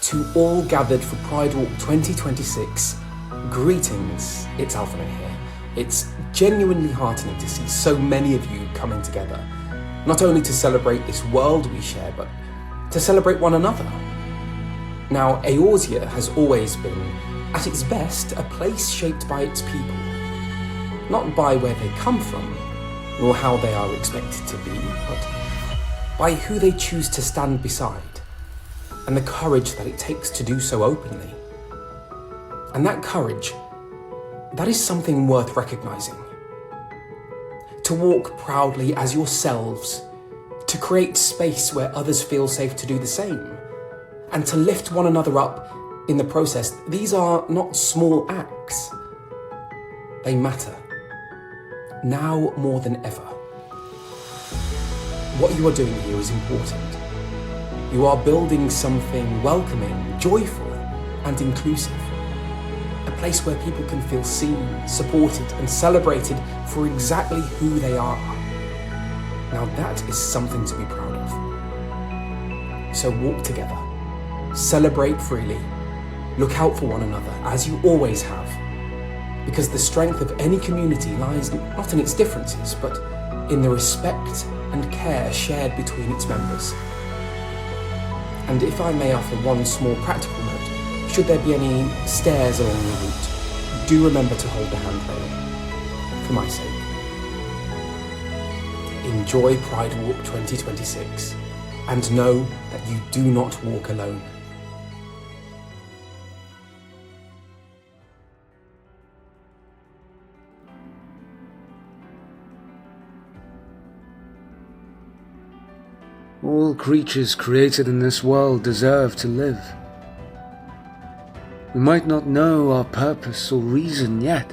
To all gathered for Pridewalk 2026, greetings, it's Alpha here. It's genuinely heartening to see so many of you coming together, not only to celebrate this world we share, but to celebrate one another. Now, Eorzea has always been, at its best, a place shaped by its people, not by where they come from, nor how they are expected to be, but by who they choose to stand beside, and the courage that it takes to do so openly. And that courage, that is something worth recognising. To walk proudly as yourselves, to create space where others feel safe to do the same, and to lift one another up in the process, these are not small acts. They matter, now more than ever. What you are doing here is important. You are building something welcoming, joyful, and inclusive. A place where people can feel seen, supported, and celebrated for exactly who they are. Now that is something to be proud of. So walk together, celebrate freely, look out for one another as you always have. Because the strength of any community lies not in its differences, but in the respect and care shared between its members. And if I may offer one small practical note, should there be any stairs along your route, do remember to hold the handrail, for my sake. Enjoy Pridewalk 2026, and know that you do not walk alone. All creatures created in this world deserve to live. We might not know our purpose or reason yet,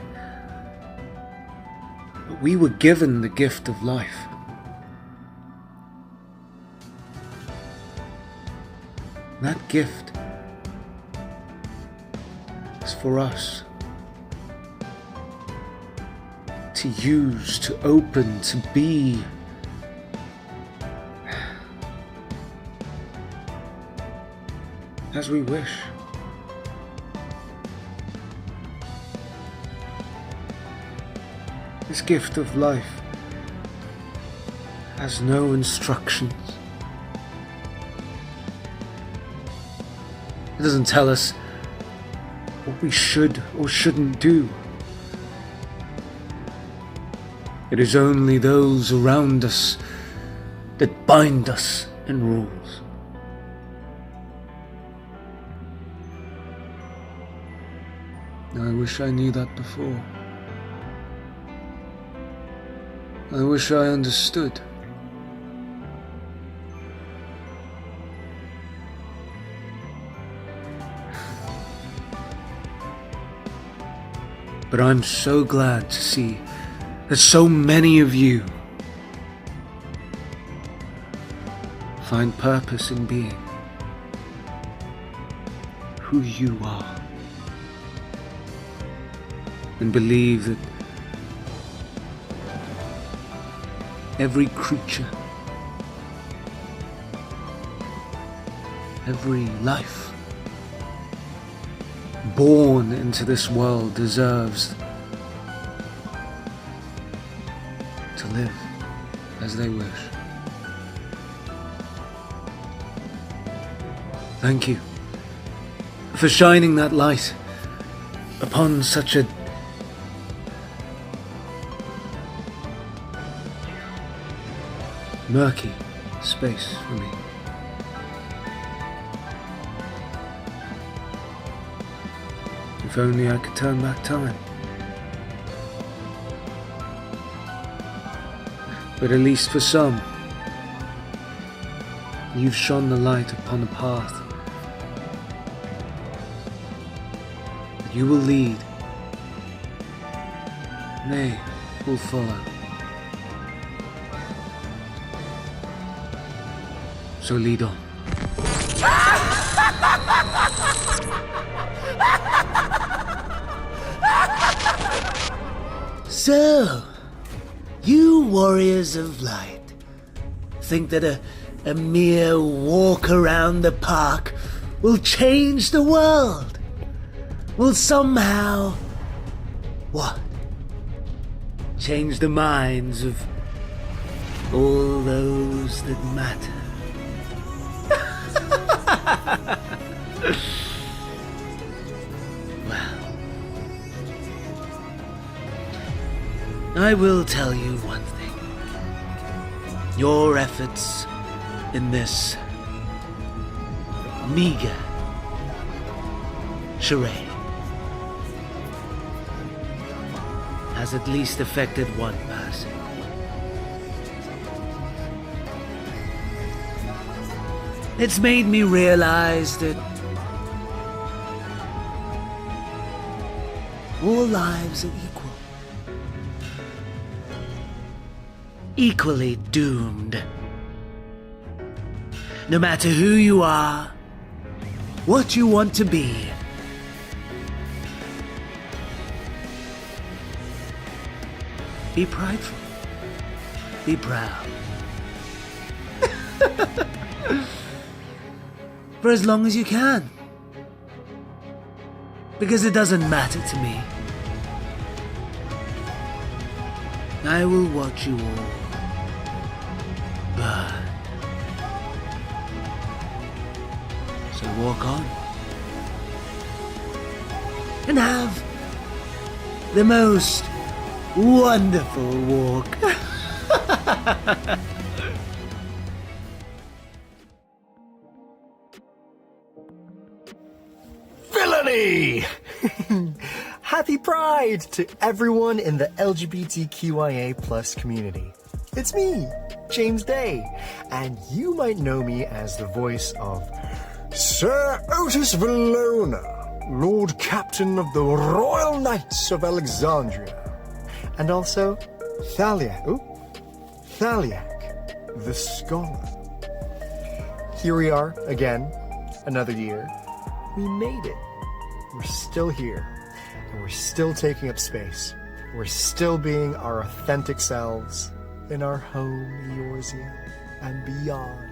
but we were given the gift of life. That gift is for us to use, to open, to be. As we wish. This gift of life has no instructions. It doesn't tell us what we should or shouldn't do. It is only those around us that bind us in rules. I wish I knew that before. I wish I understood. But I'm so glad to see that so many of you find purpose in being who you are. And believe that every creature, every life born into this world deserves to live as they wish. Thank you for shining that light upon such a murky space for me. If only I could turn back time. But at least for some, you've shone the light upon a path that you will lead. They will follow. So lead on. So, you warriors of light think that a mere walk around the park will change the world, will somehow... What? Change the minds of all those that matter. Well, I will tell you one thing. Your efforts in this meager charade has at least affected one person. It's made me realize that all lives are equal. Equally doomed. No matter who you are, what you want to be, be prideful. Be proud. For as long as you can. Because it doesn't matter to me. I will watch you all burn. So walk on. And have the most wonderful walk. Villainy! Happy Pride to everyone in the LGBTQIA plus community. It's me, James Day, and you might know me as the voice of Sir Otis Vallona, Lord Captain of the Royal Knights of Alexandria, and also Thaliak, the Scholar. Here we are again, another year. We made it. We're still here, and we're still taking up space. We're still being our authentic selves in our home, Eorzea, and beyond.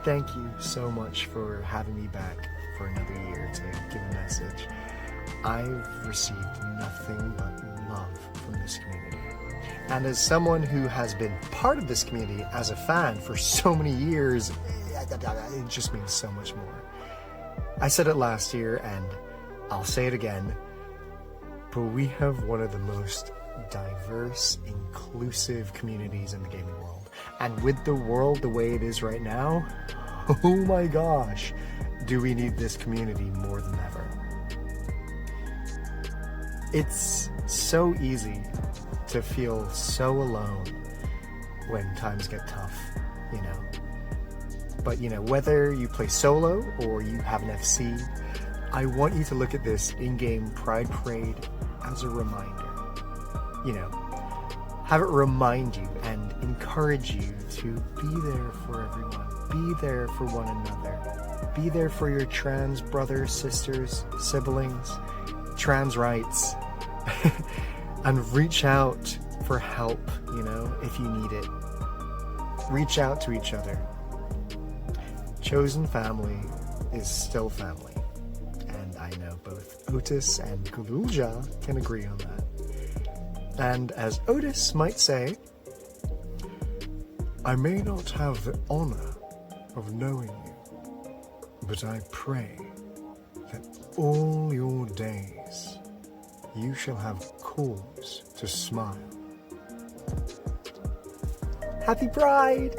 Thank you so much for having me back for another year to give a message. I've received nothing but love from this community. And as someone who has been part of this community as a fan for so many years, it just means so much more. I said it last year, and I'll say it again, but we have one of the most diverse, inclusive communities in the gaming world. And with the world the way it is right now, oh my gosh, do we need this community more than ever. It's so easy to feel so alone when times get tough, you know. But, you know, whether you play solo or you have an FC, I want you to look at this in-game Pride Parade as a reminder. You know, have it remind you and encourage you to be there for everyone. Be there for one another. Be there for your trans brothers, sisters, siblings, trans rights. And reach out for help, you know, if you need it. Reach out to each other. Chosen family is still family, and I know both Otis and Gululja can agree on that. And as Otis might say, I may not have the honor of knowing you, but I pray that all your days you shall have cause to smile. Happy Pride!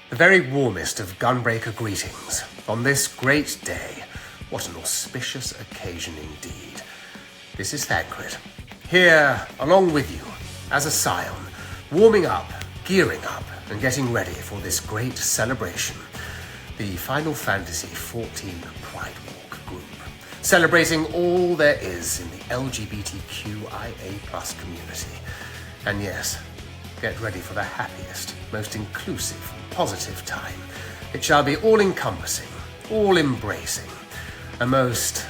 The very warmest of Gunbreaker greetings on this great day. What an auspicious occasion indeed. This is Thancred, here along with you as a scion, warming up, gearing up, and getting ready for this great celebration, the Final Fantasy XIV Pridewalk group, celebrating all there is in the LGBTQIA+ community. And yes, get ready for the happiest, most inclusive, positive time. It shall be all-encompassing, all-embracing, a most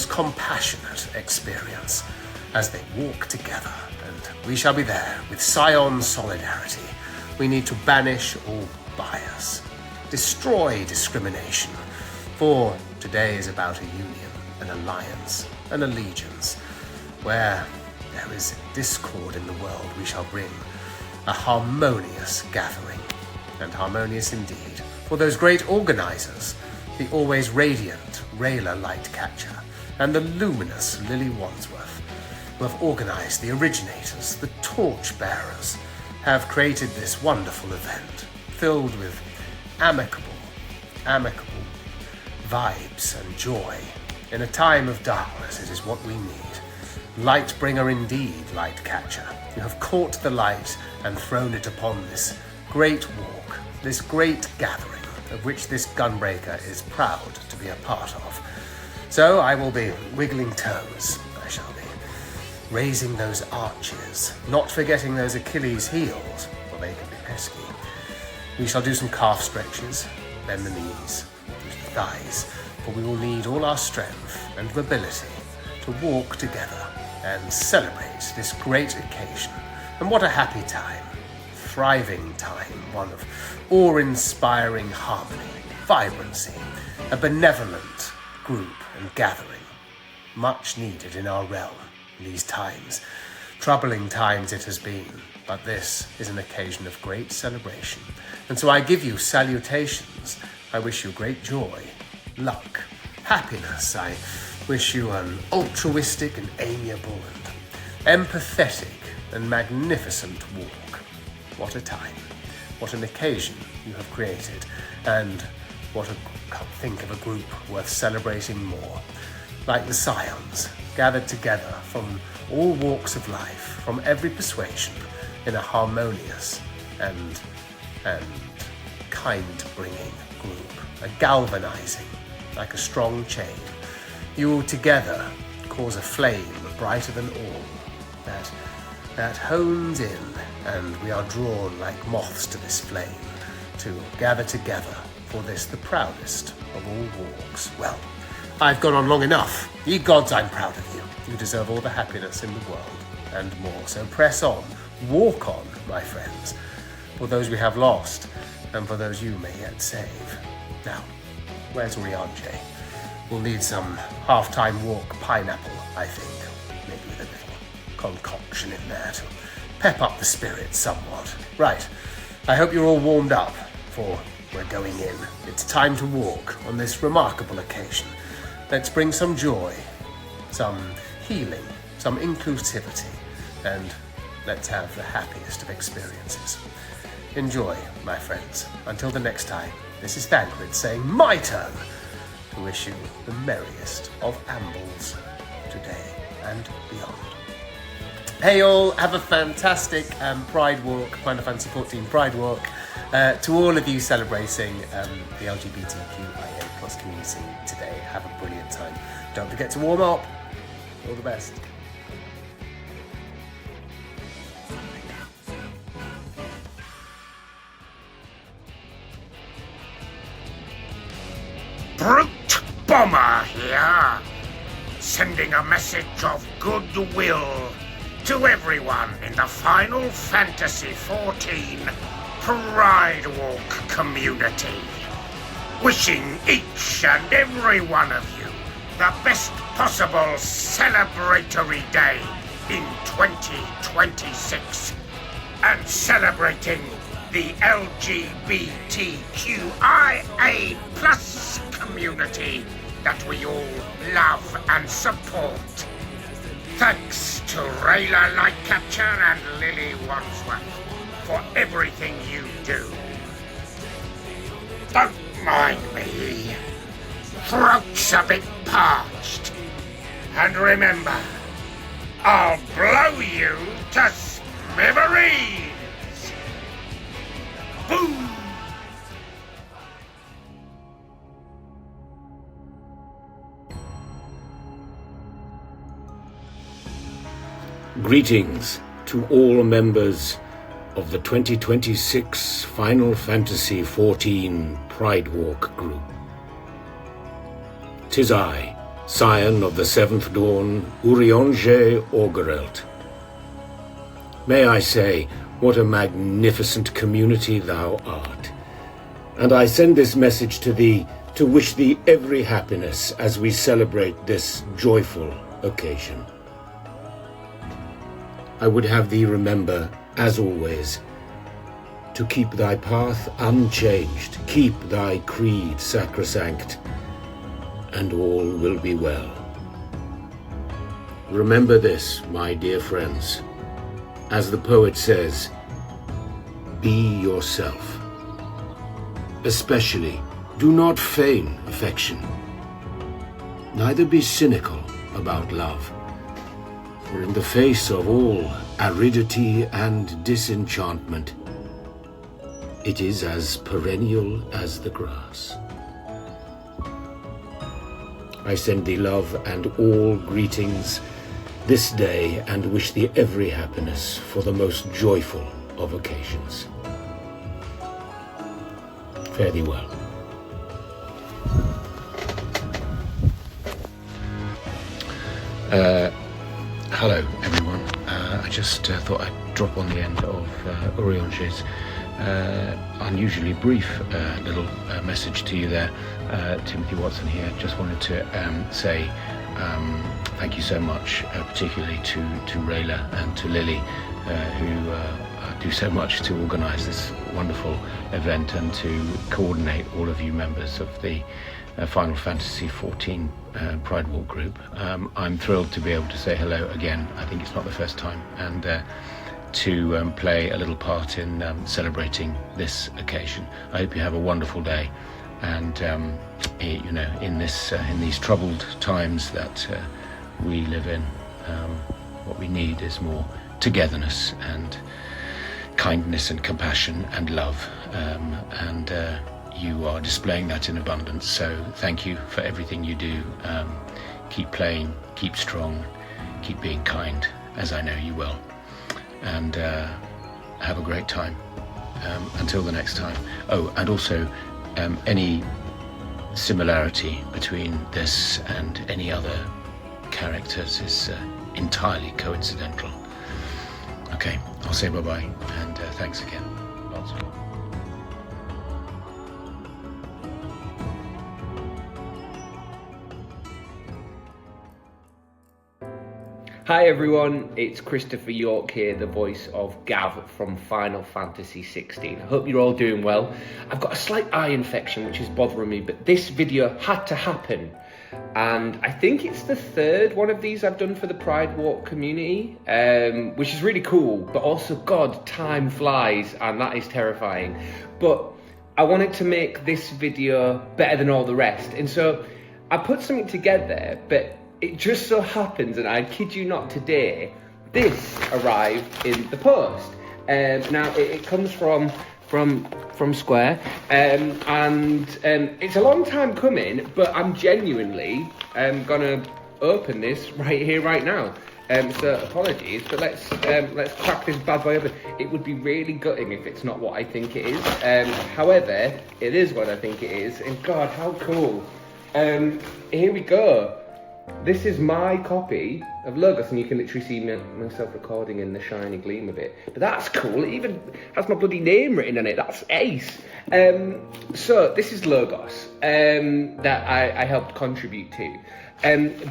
compassionate experience as they walk together and We shall be there with Scion solidarity. We need to banish all bias, destroy discrimination, for today is about a union, an alliance, an allegiance. Where there is discord in the world, we shall bring a harmonious gathering, and harmonious indeed, for those great organizers, the always radiant Rayla Lightcatcher and the luminous Lily Wandsworth, who have organized the originators, the torchbearers, have created this wonderful event filled with amicable vibes and joy. In a time of darkness, it is what we need. Lightbringer indeed, Lightcatcher. You have caught the light and thrown it upon this great walk, this great gathering, of which this gunbreaker is proud to be a part of. So I will be wiggling toes. I shall be raising those arches, not forgetting those Achilles heels, for they can be pesky. We shall do some calf stretches, bend the knees, use the thighs, for we will need all our strength and mobility to walk together and celebrate this great occasion. And what a happy time, thriving time, one of awe-inspiring harmony, vibrancy, a benevolent group and gathering, much needed in our realm in these times. Troubling times it has been, but this is an occasion of great celebration. And so I give you salutations. I wish you great joy, luck, happiness. I wish you an altruistic and amiable and empathetic and magnificent walk. What a time, what an occasion you have created, and can't think of a group worth celebrating more. Like the Scions, gathered together from all walks of life, from every persuasion, in a harmonious and kind-bringing group, a galvanizing, like a strong chain. You together cause a flame brighter than all, that hones in, and we are drawn like moths to this flame, to gather together for this, the proudest of all walks. Well, I've gone on long enough. Ye gods, I'm proud of you. You deserve all the happiness in the world, and more. So press on, walk on, my friends, for those we have lost, and for those you may yet save. Now, where's Rianjay? We'll need some half-time walk pineapple, I think. Maybe with a little concoction in there to pep up the spirits somewhat. Right, I hope you're all warmed up, for we're going in. It's time to walk on this remarkable occasion. Let's bring some joy, some healing, some inclusivity, and let's have the happiest of experiences. Enjoy, my friends. Until the next time, this is Thancred saying my turn to wish you the merriest of ambles today and beyond. Hey all, have a fantastic Pridewalk, Final Fantasy XIV Pridewalk. To all of you celebrating the LGBTQIA+ community today, have a brilliant time. Don't forget to warm up. All the best. Brute Bomber here, sending a message of goodwill to everyone in the Final Fantasy XIV Pridewalk community. Wishing each and every one of you the best possible celebratory day in 2026, and celebrating the LGBTQIA+ community that we all love and support. Thanks to Rayla Lightcatcher and Lily Wandsworth for everything you do. Don't mind me. Throat's a bit parched. And remember, I'll blow you to smithereens. Boom! Greetings to all members of the 2026 Final Fantasy XIV Pridewalk group. 'Tis I, scion of the Seventh Dawn, Urianger Orgerelt. May I say, what a magnificent community thou art. And I send this message to thee to wish thee every happiness as we celebrate this joyful occasion. I would have thee remember, as always, to keep thy path unchanged, keep thy creed sacrosanct, and all will be well. Remember this, my dear friends. As the poet says, be yourself. Especially, do not feign affection. Neither be cynical about love. For in the face of all aridity and disenchantment, it is as perennial as the grass. I send thee love and all greetings this day, and wish thee every happiness for the most joyful of occasions. Fare thee well. Hello, everyone. I just thought I'd drop on the end of Oriolge's unusually brief little message to you there. Timothy Watson here. Just wanted to say thank you so much, particularly to Rayla and to Lily, who do so much to organise this wonderful event and to coordinate all of you members of the Final Fantasy XIV Pridewalk group. I'm thrilled to be able to say hello again. I think it's not the first time, and to play a little part in celebrating this occasion. I hope you have a wonderful day, and in these troubled times that we live in, what we need is more togetherness and kindness and compassion and love, and you are displaying that in abundance. So thank you for everything you do. Keep playing, keep strong, keep being kind, as I know you will, and have a great time until the next time. Oh, and also any similarity between this and any other characters is entirely coincidental. Okay, I'll say bye-bye, and thanks again. Lots of love. Hi everyone, it's Christopher York here, the voice of Gav from Final Fantasy XVI. I hope you're all doing well. I've got a slight eye infection which is bothering me, but this video had to happen. And I think it's the third one of these I've done for the Pridewalk community, which is really cool, but also, God, time flies, and that is terrifying. But I wanted to make this video better than all the rest, and so I put something together, but it just so happens, and I kid you not today, this arrived in the post. Now, it comes from Square, and it's a long time coming, but I'm genuinely gonna open this right here, right now. So apologies, but let's crack this bad boy open. It would be really gutting if it's not what I think it is. However, it is what I think it is, and God, how cool. Here we go. This is my copy of Logos, and you can literally see myself recording in the shiny gleam of it. But that's cool. It even has my bloody name written on it. That's ace. So this is Logos that I helped contribute to.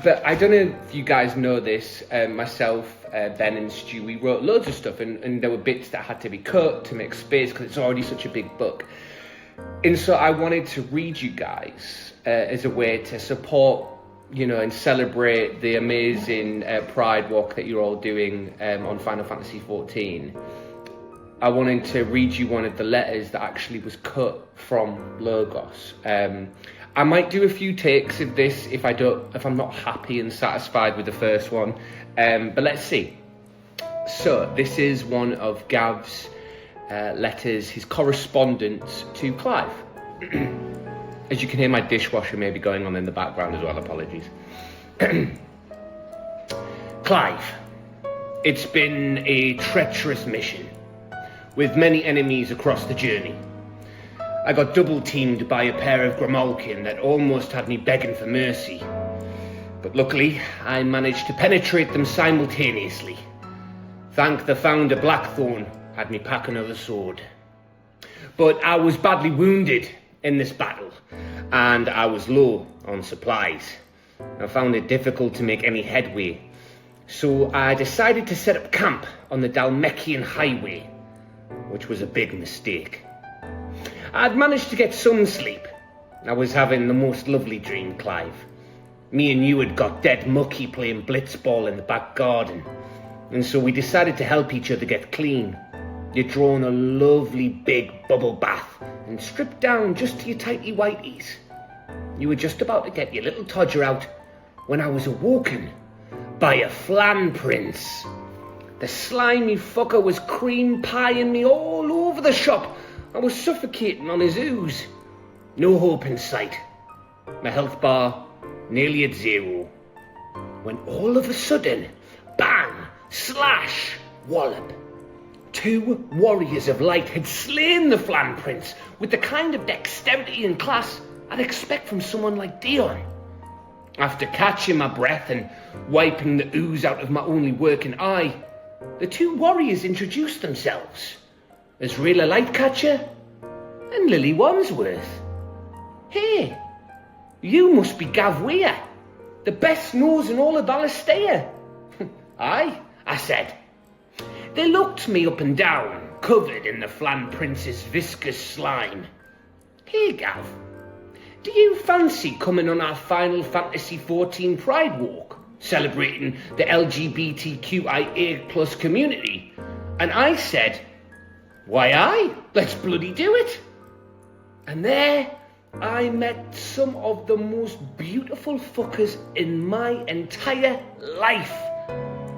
But I don't know if you guys know this. Myself, Ben and Stu, we wrote loads of stuff, and there were bits that had to be cut to make space because it's already such a big book. And so I wanted to read you guys as a way to support, and celebrate the amazing Pridewalk that you're all doing on Final Fantasy XIV. I wanted to read you one of the letters that actually was cut from Logos. I might do a few takes of this if I'm not happy and satisfied with the first one, but let's see. So this is one of Gav's letters, his correspondence to Clive. As you can hear, my dishwasher may be going on in the background as well, apologies. Clive, it's been a treacherous mission, with many enemies across the journey. I got double-teamed by a pair of Grimalkin that almost had me begging for mercy. But luckily, I managed to penetrate them simultaneously. Thank the founder Blackthorn had me pack another sword. But I was badly wounded in this battle, and I was low on supplies. I found it difficult to make any headway, so I decided to set up camp on the Dalmekian highway, which was a big mistake. I'd managed to get some sleep. I was having the most lovely dream, Clive. Me and you had got dead mucky playing blitzball in the back garden, and so we decided to help each other get clean. You'd drawn a lovely big bubble bath and stripped down just to your tighty whities. You were just about to get your little todger out when I was awoken by a flan prince. The slimy fucker was cream pieing me all over the shop. I was suffocating on his ooze. No hope in sight. My health bar nearly at 0. When all of a sudden, bang, slash, wallop. 2 warriors of light had slain the flan prince with the kind of dexterity and class I'd expect from someone like Dion. After catching my breath and wiping the ooze out of my only working eye, the 2 warriors introduced themselves as Rayla Lightcatcher and Lily Wandsworth. Hey, you must be Gav Weir, the best nose in all of Ballastea. Aye, I said. They looked me up and down, covered in the Flan Prince's viscous slime. Hey, Gav, do you fancy coming on our Final Fantasy XIV Pridewalk, celebrating the LGBTQIA+ community? And I said, why aye, let's bloody do it. And there I met some of the most beautiful fuckers in my entire life.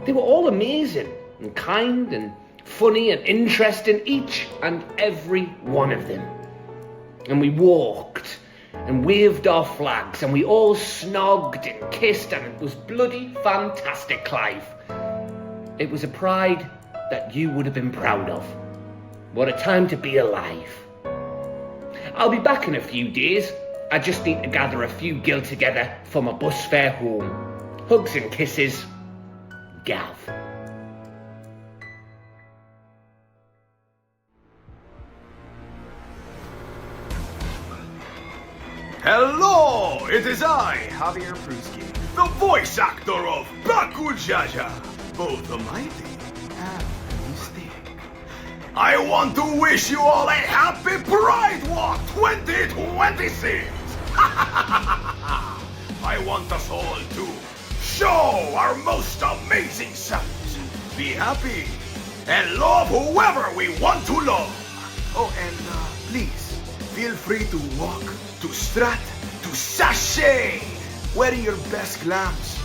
They were all amazing and kind and funny and interesting, each and every one of them. And we walked and waved our flags and we all snogged and kissed, and it was bloody fantastic, Clive. It was a pride that you would have been proud of. What a time to be alive. I'll be back in a few days. I just need to gather a few gil together for my bus fare home. Hugs and kisses, Gav. Hello, it is I, Javier Pruski, the voice actor of Bakul Jaja, both the mighty and the mystic. I want to wish you all a happy Pridewalk 2026! I want us all to show our most amazing selves, be happy, and love whoever we want to love. Oh, and please, feel free to walk, to strut, to sashay, wearing your best glams,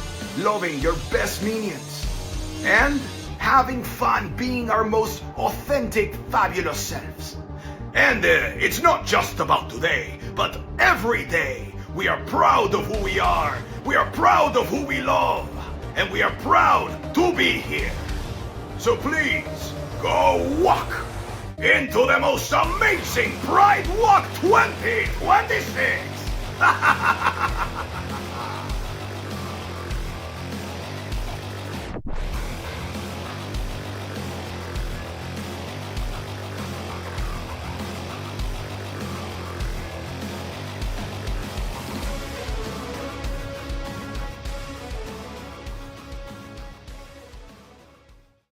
loving your best minions, and having fun being our most authentic, fabulous selves. And it's not just about today, but every day. We are proud of who we are, we are proud of who we love, and we are proud to be here. So please, go walk into the most amazing Pridewalk 2026!